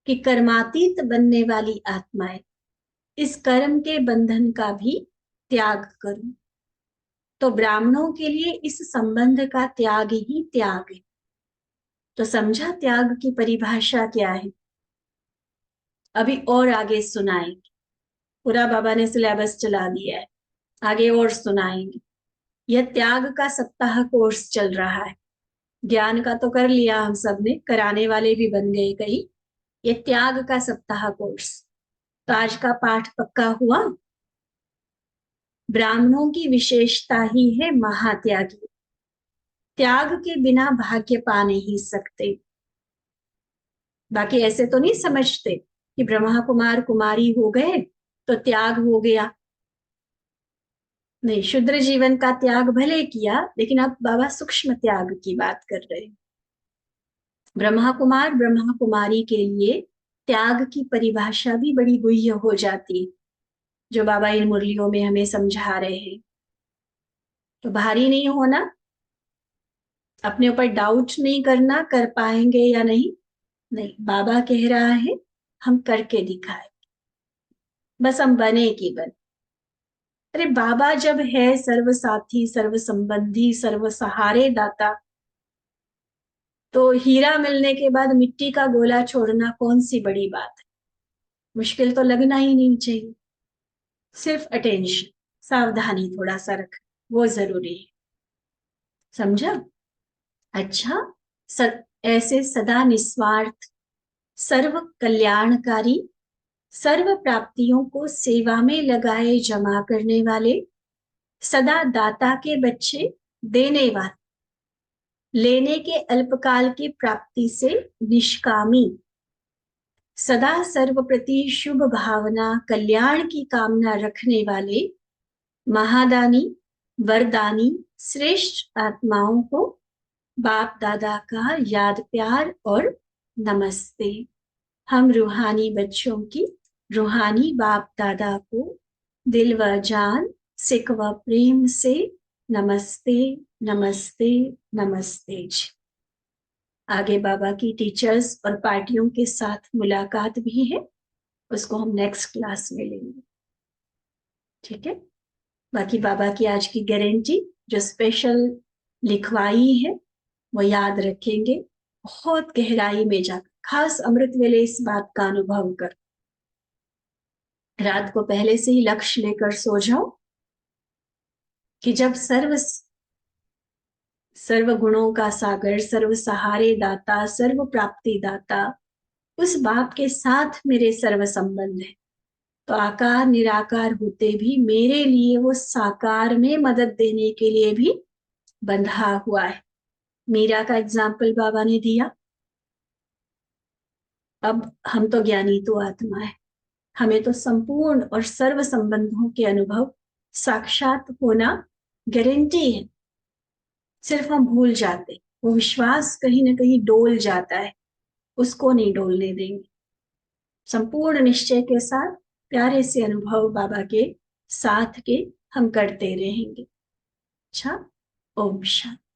कि कर्मातीत बनने वाली आत्माएं इस कर्म के बंधन का भी त्याग करो। तो ब्राह्मणों के लिए इस संबंध का त्याग ही त्याग है। तो समझा त्याग की परिभाषा क्या है। अभी और आगे सुनाएंगे, पूरा बाबा ने सिलेबस चला दिया है, आगे और सुनाएंगे। यह त्याग का सप्ताह कोर्स चल रहा है। ज्ञान का तो कर लिया हम सब ने, कराने वाले भी बन गए कई। ये त्याग का सप्ताह कोर्स, तो आज का पाठ पक्का हुआ। ब्राह्मणों की विशेषता ही है महात्यागी, त्याग के बिना भाग्य पा नहीं सकते। बाकी ऐसे तो नहीं समझते कि ब्रह्मा कुमार कुमारी हो गए तो त्याग हो गया। नहीं, शुद्र जीवन का त्याग भले किया, लेकिन अब बाबा सूक्ष्म त्याग की बात कर रहे हैं। ब्रह्मा कुमार ब्रह्मा कुमारी के लिए त्याग की परिभाषा भी बड़ी गुह्य हो जाती है, जो बाबा इन मुरलियों में हमें समझा रहे हैं। तो भारी नहीं होना, अपने ऊपर डाउट नहीं करना, कर पाएंगे या नहीं। नहीं, बाबा कह रहा है हम करके दिखाए, बस हम बने की बने। अरे बाबा जब है सर्व साथी, सर्व संबंधी, सर्व सहारे दाता, तो हीरा मिलने के बाद मिट्टी का गोला छोड़ना कौन सी बड़ी बात है। मुश्किल तो लगना ही नहीं चाहिए। सिर्फ अटेंशन, सावधानी थोड़ा सा रख, वो जरूरी है। समझा? अच्छा, ऐसे सदा निस्वार्थ, सर्व कल्याणकारी, सर्व प्राप्तियों को सेवा में लगाए जमा करने वाले, सदा दाता के बच्चे, देने वाले, लेने के अल्पकाल की प्राप्ति से निष्कामी, सदा सर्व प्रति शुभ भावना, कल्याण की कामना रखने वाले, महादानी, वरदानी, श्रेष्ठ आत्माओं को बाप दादा का याद प्यार और नमस्ते। हम रूहानी बच्चों की रूहानी बाप दादा को दिल व जान, सिक व प्रेम से नमस्ते, नमस्ते, नमस्ते जी। आगे बाबा की टीचर्स और पार्टियों के साथ मुलाकात भी है, उसको हम नेक्स्ट क्लास में लेंगे। ठीक है? बाकी बाबा की आज की गारंटी जो स्पेशल लिखवाई है वो याद रखेंगे, बहुत गहराई में जाकर, खास अमृत वेले इस बात का अनुभव कर। रात को पहले से ही लक्ष्य लेकर सो जाओ कि जब सर्व गुणों का सागर, सर्व सहारे दाता, सर्व प्राप्ति दाता, उस बाप के साथ मेरे सर्व संबंध है, तो आकार निराकार होते भी मेरे लिए वो साकार में मदद देने के लिए भी बंधा हुआ है। मीरा का एग्जाम्पल बाबा ने दिया। अब हम तो ज्ञानी तो आत्मा है, हमें तो संपूर्ण और सर्व संबंधों के अनुभव साक्षात होना गारंटी है। सिर्फ हम भूल जाते, वो विश्वास कहीं ना कहीं डोल जाता है, उसको नहीं डोलने देंगे। संपूर्ण निश्चय के साथ प्यारे से अनुभव बाबा के साथ के हम करते रहेंगे। अच्छा, ओम शांति।